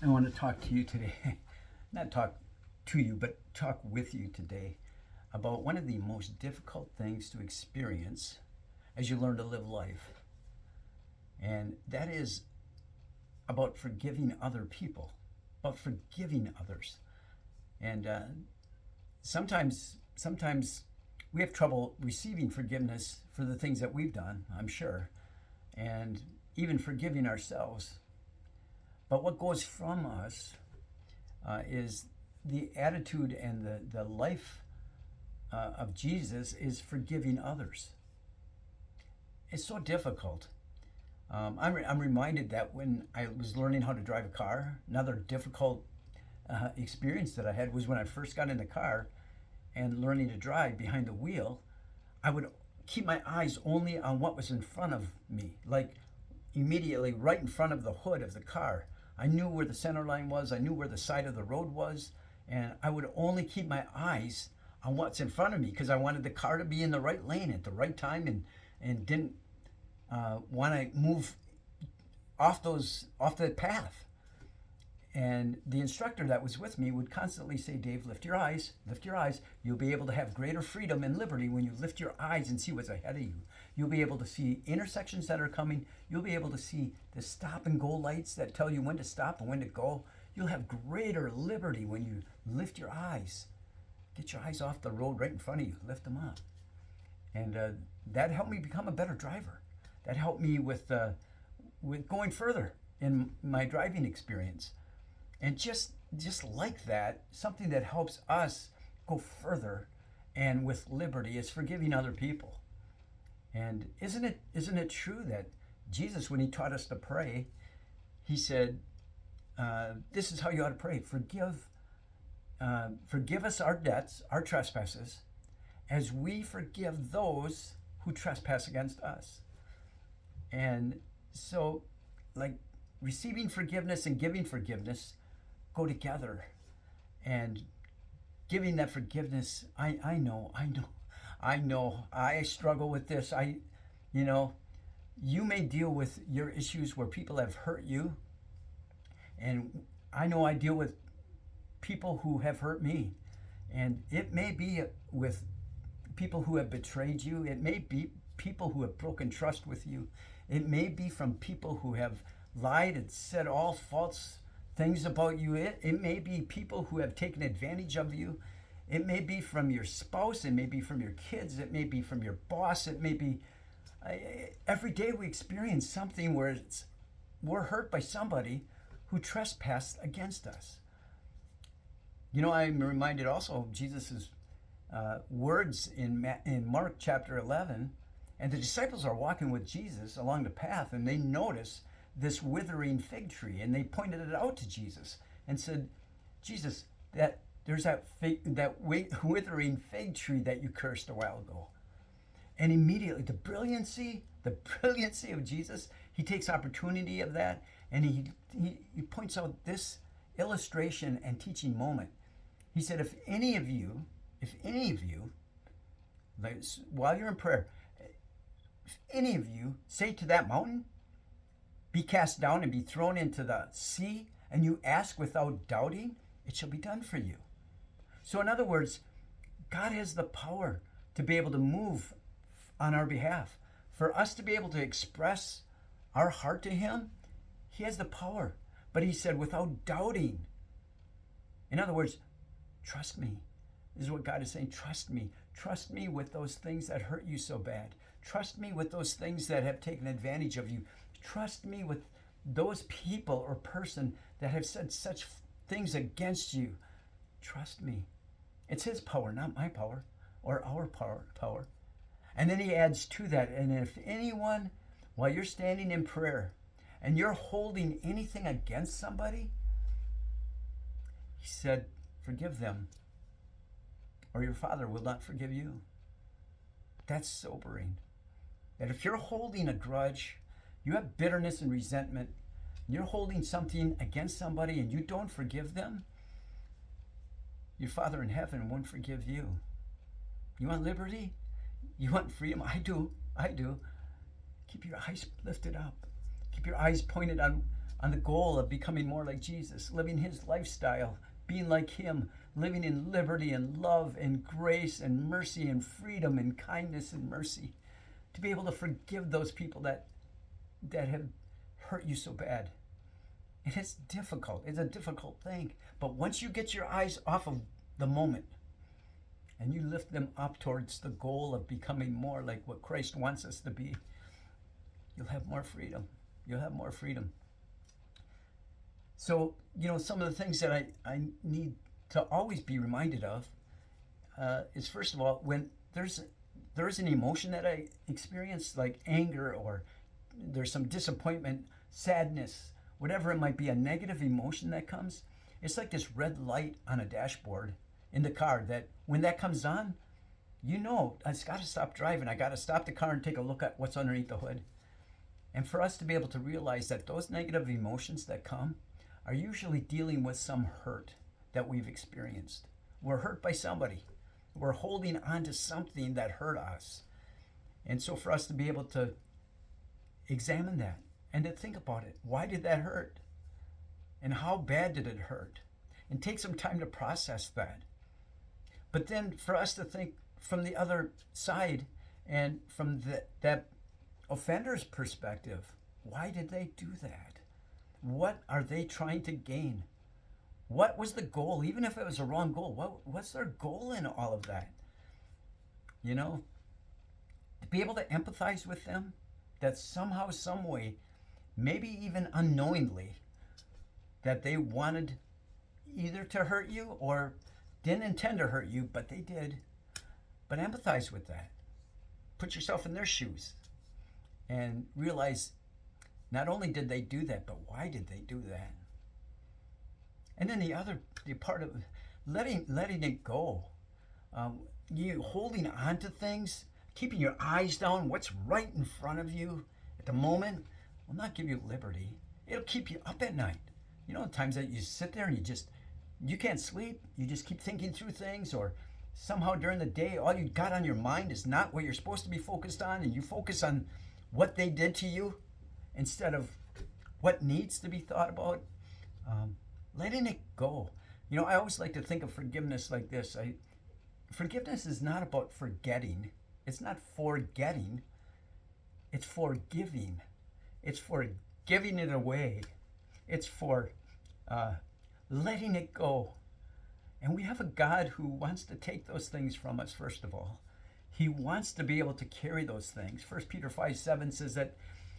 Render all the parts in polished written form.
I want to talk to you today, not talk to you, but talk with you today about one of the most difficult things to experience as you learn to live life. And that is about forgiving other people, about forgiving others. And sometimes we have trouble receiving forgiveness for the things that we've done, I'm sure, and even forgiving ourselves. But what goes from us is the attitude and the life of Jesus is forgiving others. It's so difficult. I'm reminded that when I was learning how to drive a car, another difficult experience that I had was when I first got in the car and learning to drive behind the wheel. I would keep my eyes only on what was in front of me, like immediately right in front of the hood of the car. I knew where the center line was, I knew where the side of the road was, and I would only keep my eyes on what's in front of me because I wanted the car to be in the right lane at the right time, and didn't want to move off the path. And the instructor that was with me would constantly say, Dave, lift your eyes, lift your eyes. You'll be able to have greater freedom and liberty when you lift your eyes and see what's ahead of you. You'll be able to see intersections that are coming. You'll be able to see the stop and go lights that tell you when to stop and when to go. You'll have greater liberty when you lift your eyes. Get your eyes off the road right in front of you. Lift them up. And that helped me become a better driver. That helped me with going further in my driving experience. And just like that, something that helps us go further and with liberty is forgiving other people. And isn't it true that Jesus, when he taught us to pray, he said, this is how you ought to pray. Forgive us our debts, our trespasses, as we forgive those who trespass against us. And so, like, receiving forgiveness and giving forgiveness go together. And giving that forgiveness, I know I struggle with this. You may deal with your issues where people have hurt you, and I know I deal with people who have hurt me. And it may be with people who have betrayed you. It may be people who have broken trust with you. It may be from people who have lied and said all false things about you. It may be people who have taken advantage of you. It may be from your spouse. It may be from your kids. It may be from your boss. It may be every day we experience something where we're hurt by somebody who trespassed against us. I'm reminded also of Jesus' words in Mark chapter 11. And the disciples are walking with Jesus along the path, and they notice this withering fig tree, and they pointed it out to Jesus and said, Jesus, that there's that withering fig tree that you cursed a while ago. And immediately the brilliancy of Jesus, he takes opportunity of that, and he points out this illustration and teaching moment. He said, if any of you, like, while you're in prayer, if any of you say to that mountain, be cast down and be thrown into the sea, and you ask without doubting, it shall be done for you. So in other words, God has the power to be able to move on our behalf. For us to be able to express our heart to him, he has the power. But he said, without doubting. In other words, trust me. This is what God is saying. Trust me. Trust me with those things that hurt you so bad. Trust me with those things that have taken advantage of you. Trust me with those people or person that have said such things against you. Trust me. It's his power, not my power or our power. And then he adds to that, and if anyone, while you're standing in prayer and you're holding anything against somebody, he said, forgive them, or your Father will not forgive you. That's sobering. That if you're holding a grudge, you have bitterness and resentment, you're holding something against somebody and you don't forgive them, your Father in heaven won't forgive you. You want liberty? You want freedom? I do. Keep your eyes lifted up. Keep your eyes pointed on on the goal of becoming more like Jesus, living his lifestyle, being like him, living in liberty and love and grace and mercy and freedom and kindness and mercy, to be able to forgive those people that have hurt you so bad. And it's difficult. It's a difficult thing. But once you get your eyes off of the moment and you lift them up towards the goal of becoming more like what Christ wants us to be, you'll have more freedom. You'll have more freedom. So, some of the things that I need to always be reminded of is, first of all, when there's an emotion that I experience, like anger, or there's some disappointment, sadness, whatever it might be, a negative emotion that comes, it's like this red light on a dashboard in the car that when that comes on, I just got to stop driving. I got to stop the car and take a look at what's underneath the hood. And for us to be able to realize that those negative emotions that come are usually dealing with some hurt that we've experienced. We're hurt by somebody. We're holding on to something that hurt us. And so for us to be able to examine that and to think about it, why did that hurt? And how bad did it hurt? And take some time to process that. But then for us to think from the other side and from that offender's perspective, why did they do that? What are they trying to gain? What was the goal? Even if it was a wrong goal, what's their goal in all of that? To be able to empathize with them, that somehow, some way, maybe even unknowingly, that they wanted either to hurt you or didn't intend to hurt you, but they did. But empathize with that. Put yourself in their shoes and realize not only did they do that, but why did they do that? And then the part of letting it go, you holding on to things, keeping your eyes down, what's right in front of you at the moment, will not give you liberty. It'll keep you up at night. Times that you sit there and you can't sleep. You just keep thinking through things, or somehow during the day, all you got on your mind is not what you're supposed to be focused on, and you focus on what they did to you instead of what needs to be thought about. Letting it go. I always like to think of forgiveness like this. Forgiveness is not about forgetting. It's not forgetting. It's forgiving. It's for giving it away. It's for letting it go. And we have a God who wants to take those things from us, first of all. He wants to be able to carry those things. 1 Peter 5:7 says that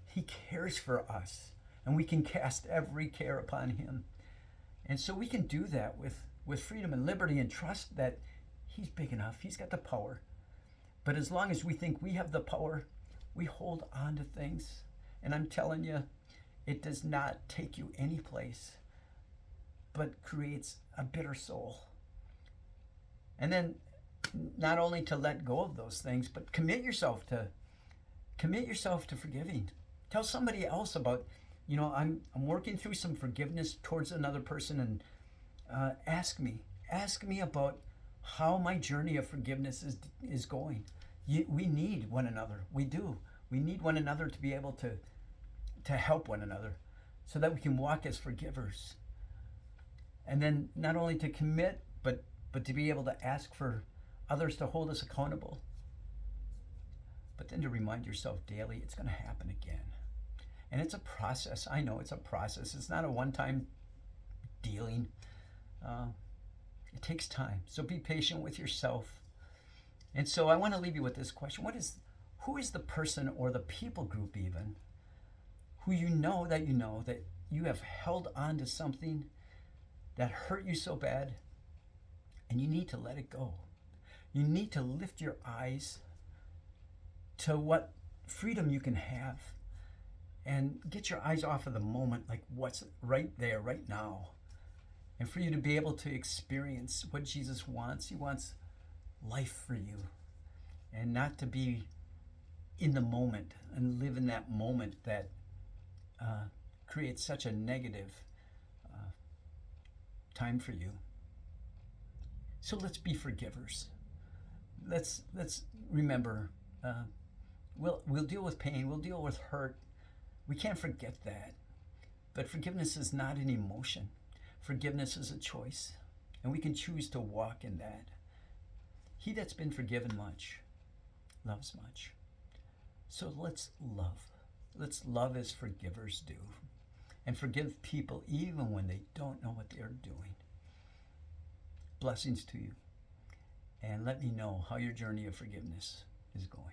he cares for us, and we can cast every care upon him. And so we can do that with freedom and liberty and trust that he's big enough. He's got the power. But as long as we think we have the power, we hold on to things. And I'm telling you, it does not take you any place, but creates a bitter soul. And then not only to let go of those things, but commit yourself to forgiving. Tell somebody else about, I'm working through some forgiveness towards another person, and ask me about how my journey of forgiveness is going. We need one another. We do. We need one another to be able to help one another so that we can walk as forgivers. And then not only to commit, but to be able to ask for others to hold us accountable. But then to remind yourself daily, it's going to happen again. And it's a process. I know it's a process. It's not a one-time dealing. It takes time. So be patient with yourself. And so I want to leave you with this question. Who is the person or the people group even who you know that you have held on to something that hurt you so bad, and you need to let it go? You need to lift your eyes to what freedom you can have and get your eyes off of the moment, like what's right there, right now. And for you to be able to experience what Jesus wants. He wants life for you, and not to be in the moment and live in that moment that creates such a negative time for you. So let's be forgivers. Let's remember, we'll deal with pain, we'll deal with hurt. We can't forget that. But forgiveness is not an emotion. Forgiveness is a choice, and we can choose to walk in that. He that's been forgiven much loves much. So let's love. Let's love as forgivers do, and forgive people even when they don't know what they're doing. Blessings to you, and let me know how your journey of forgiveness is going.